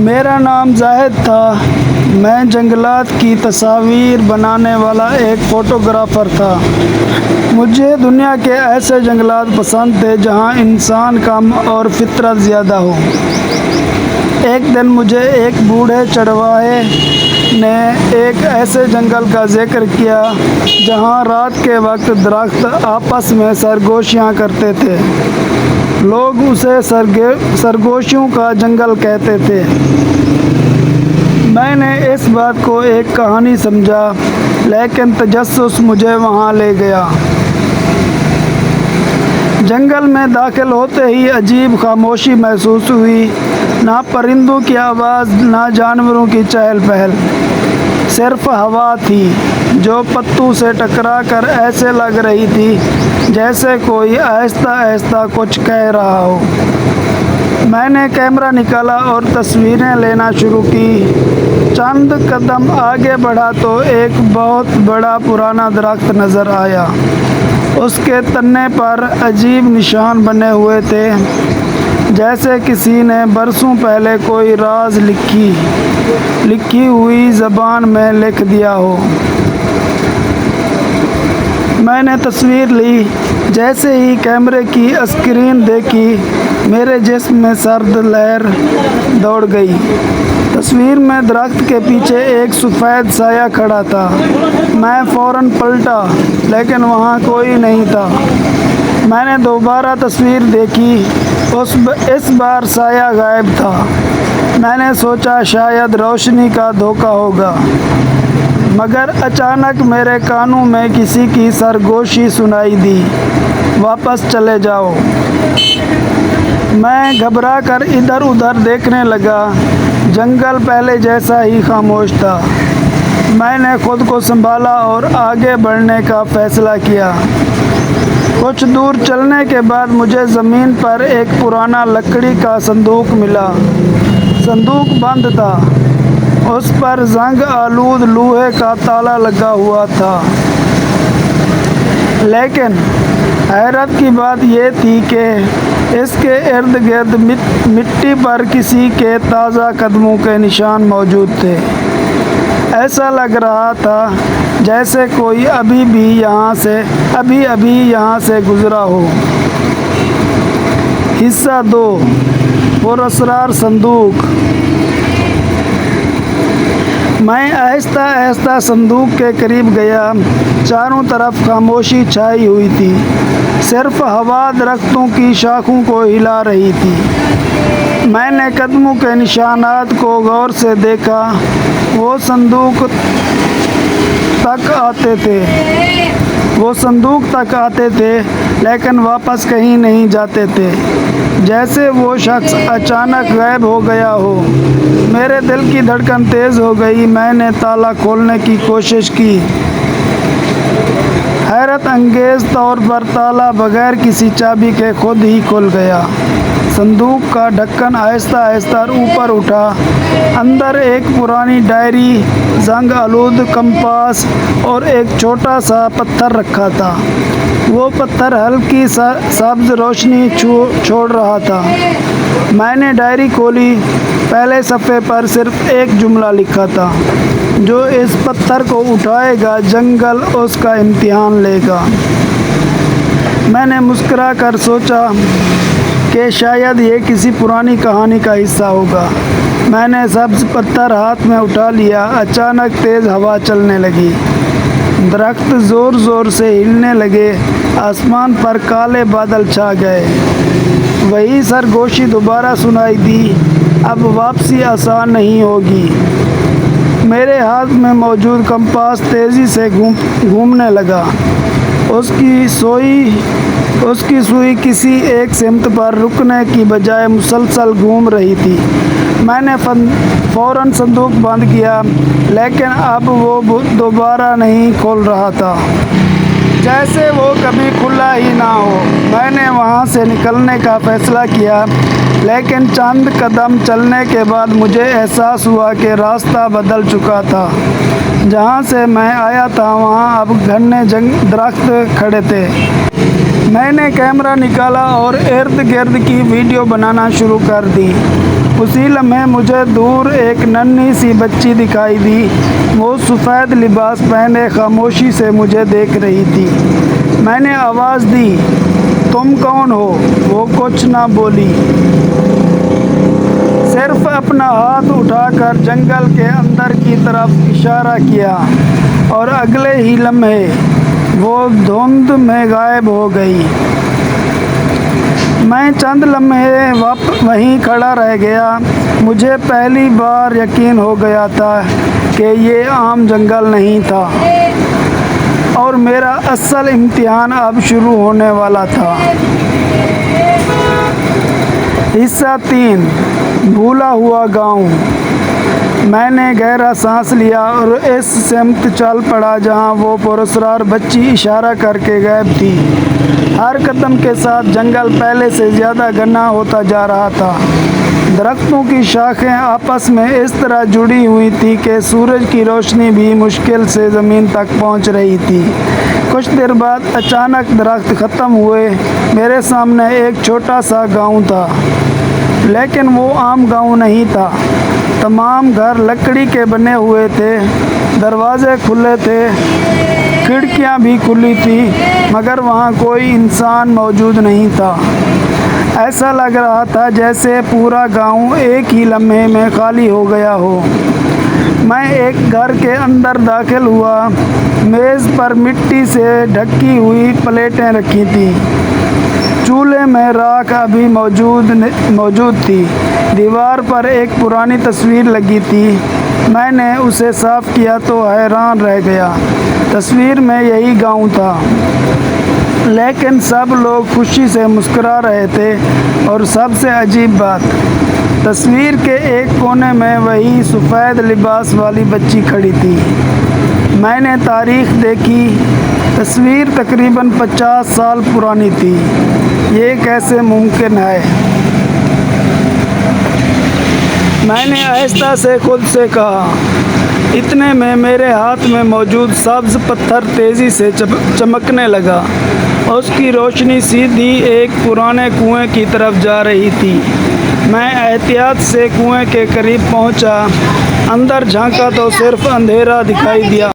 میرا نام زاہد تھا۔ میں جنگلات کی تصاویر بنانے والا ایک فوٹوگرافر تھا۔ مجھے دنیا کے ایسے جنگلات پسند تھے جہاں انسان کم اور فطرت زیادہ ہو۔ ایک دن مجھے ایک بوڑھے چرواہے نے ایک ایسے جنگل کا ذکر کیا جہاں رات کے وقت درخت آپس میں سرگوشیاں کرتے تھے۔ لوگ اسے سرگوشیوں کا جنگل کہتے تھے۔ میں نے اس بات کو ایک کہانی سمجھا، لیکن تجسس مجھے وہاں لے گیا۔ جنگل میں داخل ہوتے ہی عجیب خاموشی محسوس ہوئی۔ نہ پرندوں کی آواز، نہ جانوروں کی چہل پہل، صرف ہوا تھی جو پتوں سے ٹکرا کر ایسے لگ رہی تھی جیسے کوئی آہستہ آہستہ کچھ کہہ رہا ہو۔ میں نے کیمرہ نکالا اور تصویریں لینا شروع کی۔ چند قدم آگے بڑھا تو ایک بہت بڑا پرانا درخت نظر آیا۔ اس کے تنے پر عجیب نشان بنے ہوئے تھے، جیسے کسی نے برسوں پہلے کوئی راز لکھی ہوئی زبان میں لکھ دیا ہو۔ میں نے تصویر لی۔ جیسے ہی کیمرے کی اسکرین دیکھی، میرے جسم میں سرد لہر دوڑ گئی۔ تصویر میں درخت کے پیچھے ایک سفید سایہ کھڑا تھا۔ میں فوراً پلٹا، لیکن وہاں کوئی نہیں تھا۔ میں نے دوبارہ تصویر دیکھی۔ اس بار سایہ غائب تھا۔ میں نے سوچا شاید روشنی کا دھوکہ ہوگا، مگر اچانک میرے کانوں میں کسی کی سرگوشی سنائی دی، واپس چلے جاؤ۔ میں گھبرا کر ادھر ادھر دیکھنے لگا۔ جنگل پہلے جیسا ہی خاموش تھا۔ میں نے خود کو سنبھالا اور آگے بڑھنے کا فیصلہ کیا۔ کچھ دور چلنے کے بعد مجھے زمین پر ایک پرانا لکڑی کا صندوق ملا۔ صندوق بند تھا۔ اس پر زنگ آلود لوہے کا تالا لگا ہوا تھا، لیکن حیرت کی بات یہ تھی کہ اس کے ارد گرد مٹی پر کسی کے تازہ قدموں کے نشان موجود تھے۔ ایسا لگ رہا تھا جیسے کوئی ابھی یہاں سے گزرا ہو۔ حصہ 2، پراسرار صندوق۔ میں آہستہ آہستہ صندوق کے قریب گیا۔ چاروں طرف خاموشی چھائی ہوئی تھی، صرف ہوا درختوں کی شاخوں کو ہلا رہی تھی۔ میں نے قدموں کے نشانات کو غور سے دیکھا۔ وہ صندوق تک آتے تھے، لیکن واپس کہیں نہیں جاتے تھے، جیسے وہ شخص اچانک غائب ہو گیا ہو۔ میرے دل کی دھڑکن تیز ہو گئی۔ میں نے تالا کھولنے کی کوشش کی۔ حیرت انگیز طور پر تالا بغیر کسی چابی کے خود ہی کھل گیا۔ صندوق کا ڈھکن آہستہ آہستہ اوپر اٹھا۔ اندر ایک پرانی ڈائری، زنگ آلود کمپاس اور ایک چھوٹا سا پتھر رکھا تھا۔ وہ پتھر ہلکی سبز روشنی چھوڑ رہا تھا۔ میں نے ڈائری کھولی۔ پہلے صفحے پر صرف ایک جملہ لکھا تھا، جو اس پتھر کو اٹھائے گا جنگل اس کا امتحان لے گا۔ میں نے مسکرا کر سوچا کہ شاید یہ کسی پرانی کہانی کا حصہ ہوگا۔ میں نے سبز پتھر ہاتھ میں اٹھا لیا۔ اچانک تیز ہوا چلنے لگی۔ درخت زور زور سے ہلنے لگے۔ آسمان پر کالے بادل چھا گئے۔ وہی سرگوشی دوبارہ سنائی دی، اب واپسی آسان نہیں ہوگی۔ میرے ہاتھ میں موجود کمپاس تیزی سے گھومنے لگا۔ اس کی سوئی کسی ایک سمت پر رکنے کی بجائے مسلسل گھوم رہی تھی۔ میں نے فوراً صندوق بند کیا، لیکن اب وہ دوبارہ نہیں کھل رہا تھا، جیسے وہ کبھی کھلا ہی نہ ہو۔ میں نے وہاں سے نکلنے کا فیصلہ کیا، لیکن چند قدم چلنے کے بعد مجھے احساس ہوا کہ راستہ بدل چکا تھا۔ جہاں سے میں آیا تھا وہاں اب گھنے درخت کھڑے تھے۔ میں نے کیمرہ نکالا اور ارد گرد کی ویڈیو بنانا شروع کر دی۔ اسی لمحے مجھے دور ایک ننھی سی بچی دکھائی دی۔ وہ سفید لباس پہنے خاموشی سے مجھے دیکھ رہی تھی۔ میں نے آواز دی، تم کون ہو؟ وہ کچھ نہ بولی، صرف اپنا ہاتھ اٹھا کر جنگل کے اندر کی طرف اشارہ کیا، اور اگلے ہی لمحے وہ دھند میں غائب ہو گئی۔ میں چند لمحے وہیں کھڑا رہ گیا۔ مجھے پہلی بار یقین ہو گیا تھا کہ یہ عام جنگل نہیں تھا، اور میرا اصل امتحان اب شروع ہونے والا تھا۔ حصہ 3، بھولا ہوا گاؤں۔ میں نے گہرا سانس لیا اور اس سمت چل پڑا جہاں وہ پراسرار بچی اشارہ کر کے غائب تھی۔ ہر قدم کے ساتھ جنگل پہلے سے زیادہ گھنا ہوتا جا رہا تھا۔ درختوں کی شاخیں آپس میں اس طرح جڑی ہوئی تھی کہ سورج کی روشنی بھی مشکل سے زمین تک پہنچ رہی تھی۔ کچھ دیر بعد اچانک درخت ختم ہوئے۔ میرے سامنے ایک چھوٹا سا گاؤں تھا، لیکن وہ عام گاؤں نہیں تھا۔ تمام گھر لکڑی کے بنے ہوئے تھے، دروازے کھلے تھے، کھڑکیاں بھی کھلی تھیں، مگر وہاں کوئی انسان موجود نہیں تھا۔ ایسا لگ رہا تھا جیسے پورا گاؤں ایک ہی لمحے میں خالی ہو گیا ہو۔ میں ایک گھر کے اندر داخل ہوا۔ میز پر مٹی سے ڈھکی ہوئی پلیٹیں رکھی تھیں۔ چولہے میں راکھ ابھی موجود تھی۔ دیوار پر ایک پرانی تصویر لگی تھی۔ میں نے اسے صاف کیا تو حیران رہ گیا۔ تصویر میں یہی گاؤں تھا، لیکن سب لوگ خوشی سے مسکرا رہے تھے، اور سب سے عجیب بات، تصویر کے ایک کونے میں وہی سفید لباس والی بچی کھڑی تھی۔ میں نے تاریخ دیکھی۔ تصویر تقریباً 50 سال پرانی تھی۔ یہ کیسے ممکن ہے؟ میں نے آہستہ سے خود سے کہا۔ اتنے میں میرے ہاتھ میں موجود سبز پتھر تیزی سے چمکنے لگا۔ اس کی روشنی سیدھی ایک پرانے کنویں کی طرف جا رہی تھی۔ میں احتیاط سے کنویں کے قریب پہنچا۔ اندر جھانکا تو صرف اندھیرا دکھائی دیا۔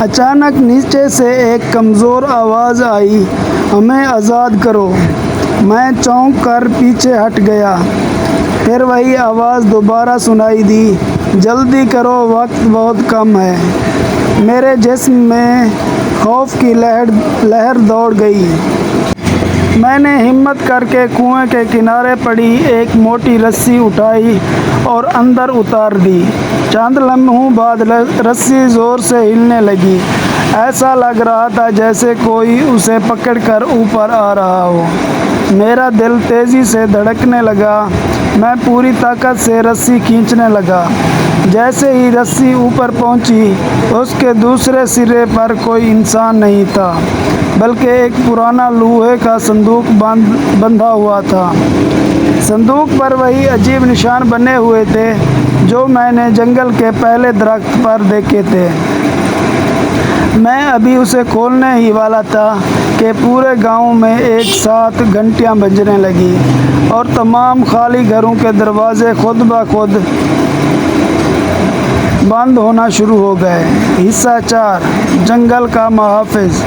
اچانک نیچے سے ایک کمزور آواز آئی، ہمیں آزاد کرو۔ میں چونک کر پیچھے ہٹ گیا۔ پھر وہی آواز دوبارہ سنائی دی، جلدی کرو، وقت بہت کم ہے۔ میرے جسم میں خوف کی لہر دوڑ گئی۔ میں نے ہمت کر کے کنویں کے کنارے پڑی ایک موٹی رسی اٹھائی اور اندر اتار دی۔ چند لمحوں بعد رسی زور سے ہلنے لگی۔ ایسا لگ رہا تھا جیسے کوئی اسے پکڑ کر اوپر آ رہا ہو۔ میرا دل تیزی سے دھڑکنے لگا۔ میں پوری طاقت سے رسی کھینچنے لگا۔ جیسے ہی رسی اوپر پہنچی، اس کے دوسرے سرے پر کوئی انسان نہیں تھا، بلکہ ایک پرانا لوہے کا صندوق بندھا ہوا تھا۔ صندوق پر وہی عجیب نشان بنے ہوئے تھے جو میں نے جنگل کے پہلے درخت پر دیکھے تھے۔ میں ابھی اسے کھولنے ہی والا تھا کہ پورے گاؤں میں ایک ساتھ گھنٹیاں بجنے لگیں، اور تمام خالی گھروں کے دروازے خود بخود بند ہونا شروع ہو گئے۔ حصہ 4، جنگل کا محافظ۔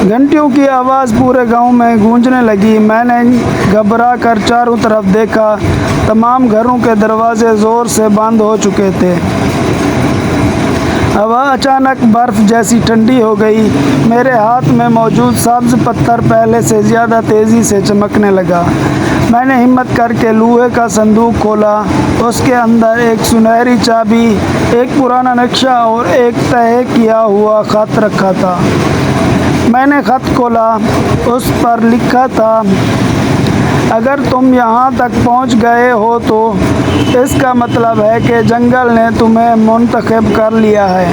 گھنٹیوں کی آواز پورے گاؤں میں گونجنے لگی۔ میں نے گھبرا کر چاروں طرف دیکھا۔ تمام گھروں کے دروازے زور سے بند ہو چکے تھے۔ ہوا اچانک برف جیسی ٹھنڈی ہو گئی۔ میرے ہاتھ میں موجود سبز پتھر پہلے سے زیادہ تیزی سے چمکنے لگا۔ میں نے ہمت کر کے لوہے کا صندوق کھولا۔ اس کے اندر ایک سنہری چابی، ایک پرانا نقشہ اور ایک تہہ کیا ہوا خط رکھا تھا۔ میں نے خط کھولا۔ اس پر لکھا تھا، اگر تم یہاں تک پہنچ گئے ہو تو اس کا مطلب ہے کہ جنگل نے تمہیں منتخب کر لیا ہے۔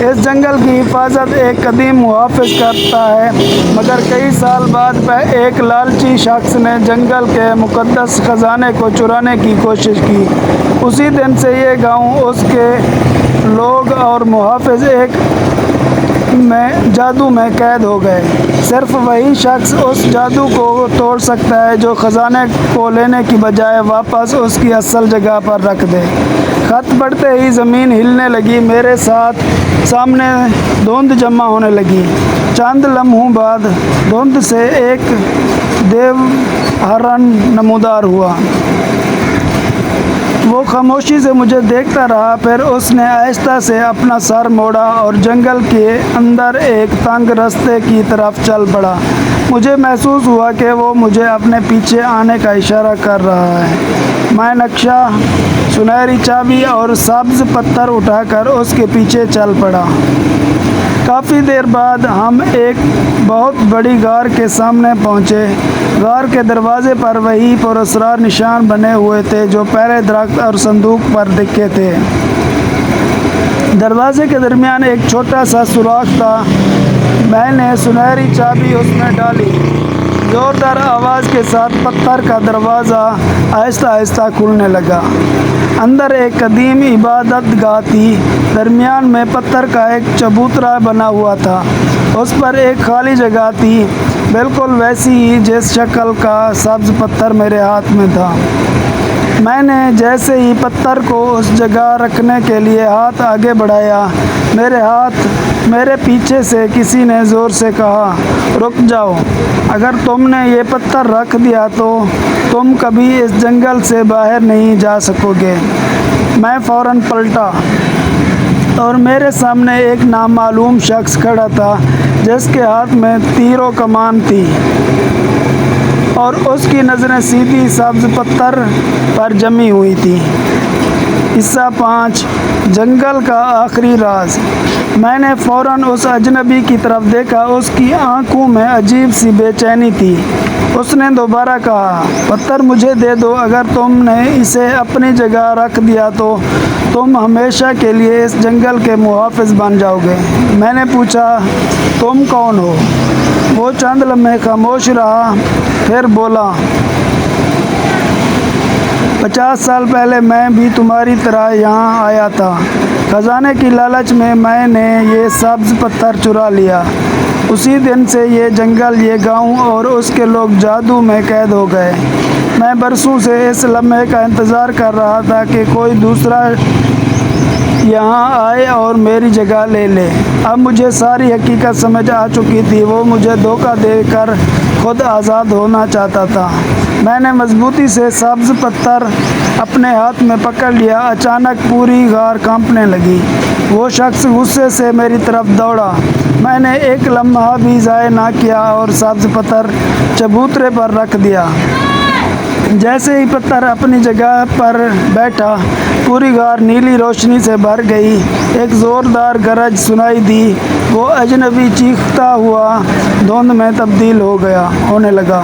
اس جنگل کی حفاظت ایک قدیم محافظ کرتا ہے، مگر کئی سال بعد ایک لالچی شخص نے جنگل کے مقدس خزانے کو چرانے کی کوشش کی۔ اسی دن سے یہ گاؤں، اس کے لوگ اور محافظ ایک میں قید ہو گئے۔ صرف وہی شخص اس جادو کو توڑ سکتا ہے جو خزانے کو لینے کی بجائے واپس اس کی اصل جگہ پر رکھ دے۔ خط پڑھتے ہی زمین ہلنے لگی، میرے سامنے دھند جمع ہونے لگی۔ چند لمحوں بعد دھند سے ایک دیو ہرن نمودار ہوا۔ وہ خاموشی سے مجھے دیکھتا رہا، پھر اس نے آہستہ سے اپنا سر موڑا اور جنگل کے اندر ایک تنگ راستے کی طرف چل پڑا۔ مجھے محسوس ہوا کہ وہ مجھے اپنے پیچھے آنے کا اشارہ کر رہا ہے۔ میں نقشہ، سنہری چابی اور سبز پتھر اٹھا کر اس کے پیچھے چل پڑا۔ کافی دیر بعد ہم ایک بہت بڑی غار کے سامنے پہنچے۔ غار کے دروازے پر وہی پراسرار نشان بنے ہوئے تھے جو پہلے درخت اور صندوق پر دکھے تھے۔ دروازے کے درمیان ایک چھوٹا سا سوراخ تھا۔ میں نے سنہری چابی اس میں ڈالی۔ زوردار آواز کے ساتھ پتھر کا دروازہ آہستہ آہستہ کھلنے لگا۔ اندر ایک قدیم عبادت گاہ تھی۔ درمیان میں پتھر کا ایک چبوترا بنا ہوا تھا۔ اس پر ایک خالی جگہ تھی، بالکل ویسی ہی جس شکل کا سبز پتھر میرے ہاتھ میں تھا۔ میں نے جیسے ہی پتھر کو اس جگہ رکھنے کے لیے ہاتھ آگے بڑھایا، میرے پیچھے سے کسی نے زور سے کہا، رک جاؤ، اگر تم نے یہ پتھر رکھ دیا تو تم کبھی اس جنگل سے باہر نہیں جا سکو گے۔ میں فوراً پلٹا اور میرے سامنے ایک نامعلوم شخص کھڑا تھا جس کے ہاتھ میں تیر و کمان تھی اور اس کی نظریں سیدھی سبز پتھر پر جمی ہوئی تھیں۔ حصہ 5 جنگل کا آخری راز۔ میں نے فوراً اس اجنبی کی طرف دیکھا، اس کی آنکھوں میں عجیب سی بے چینی تھی۔ اس نے دوبارہ کہا، پتھر مجھے دے دو، اگر تم نے اسے اپنی جگہ رکھ دیا تو تم ہمیشہ کے لیے اس جنگل کے محافظ بن جاؤ گے۔ میں نے پوچھا، تم کون ہو؟ وہ چند لمحے خاموش رہا، پھر بولا، 50 سال پہلے میں بھی تمہاری طرح یہاں آیا تھا۔ خزانے کی لالچ میں میں نے یہ سبز پتھر چرا لیا۔ اسی دن سے یہ جنگل، یہ گاؤں اور اس کے لوگ جادو میں قید ہو گئے۔ میں برسوں سے اس لمحے کا انتظار کر رہا تھا کہ کوئی دوسرا یہاں آئے اور میری جگہ لے لے۔ اب مجھے ساری حقیقت سمجھ آ چکی تھی۔ وہ مجھے دھوکہ دے کر خود آزاد ہونا چاہتا تھا۔ میں نے مضبوطی سے سبز پتھر اپنے ہاتھ میں پکڑ لیا۔ اچانک پوری غار کانپنے لگی۔ وہ شخص غصے سے میری طرف دوڑا۔ میں نے ایک لمحہ بھی ضائع نہ کیا اور سبز پتھر چبوترے پر رکھ دیا۔ جیسے ہی پتھر اپنی جگہ پر بیٹھا، پوری غار نیلی روشنی سے بھر گئی۔ ایک زوردار گرج سنائی دی۔ وہ اجنبی چیختا ہوا دھند میں تبدیل ہونے لگا۔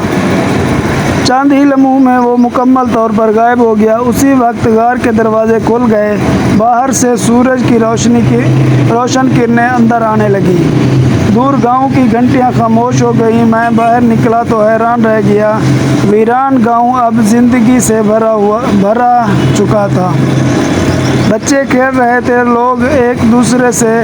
چند ہی لمحوں میں وہ مکمل طور پر غائب ہو گیا۔ اسی وقت غار کے دروازے کھل گئے۔ باہر سے سورج کی روشن کرنیں اندر آنے لگیں۔ دور گاؤں کی گھنٹیاں خاموش ہو گئیں۔ میں باہر نکلا تو حیران رہ گیا۔ ویران گاؤں اب زندگی سے بھرا چکا تھا۔ بچے کھیل رہے تھے، لوگ ایک دوسرے سے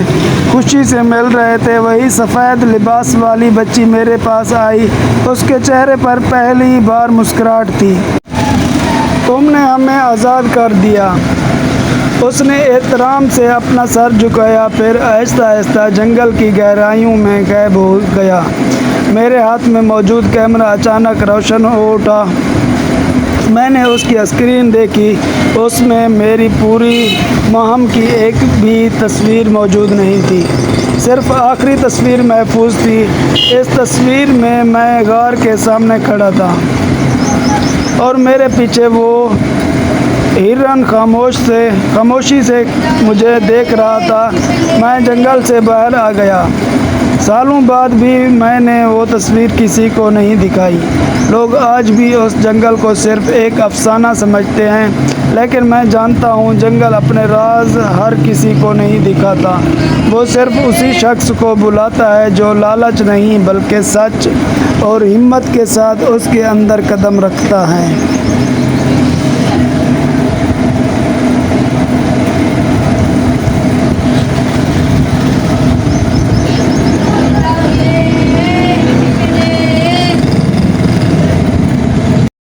خوشی سے مل رہے تھے۔ وہی سفید لباس والی بچی میرے پاس آئی۔ اس کے چہرے پر پہلی بار مسکراہٹ تھی۔ تم نے ہمیں آزاد کر دیا۔ اس نے احترام سے اپنا سر جھکایا، پھر آہستہ آہستہ جنگل کی گہرائیوں میں غائب ہو گیا۔ میرے ہاتھ میں موجود کیمرہ اچانک روشن ہو اٹھا۔ میں نے اس کی اسکرین دیکھی۔ اس میں میری پوری مہم کی ایک بھی تصویر موجود نہیں تھی، صرف آخری تصویر محفوظ تھی۔ اس تصویر میں غار کے سامنے کھڑا تھا اور میرے پیچھے وہ ہرن خاموشی سے مجھے دیکھ رہا تھا۔ میں جنگل سے باہر آ گیا۔ سالوں بعد بھی میں نے وہ تصویر کسی کو نہیں دکھائی۔ لوگ آج بھی اس جنگل کو صرف ایک افسانہ سمجھتے ہیں، لیکن میں جانتا ہوں جنگل اپنے راز ہر کسی کو نہیں دکھاتا۔ وہ صرف اسی شخص کو بلاتا ہے جو لالچ نہیں بلکہ سچ اور ہمت کے ساتھ اس کے اندر قدم رکھتا ہے۔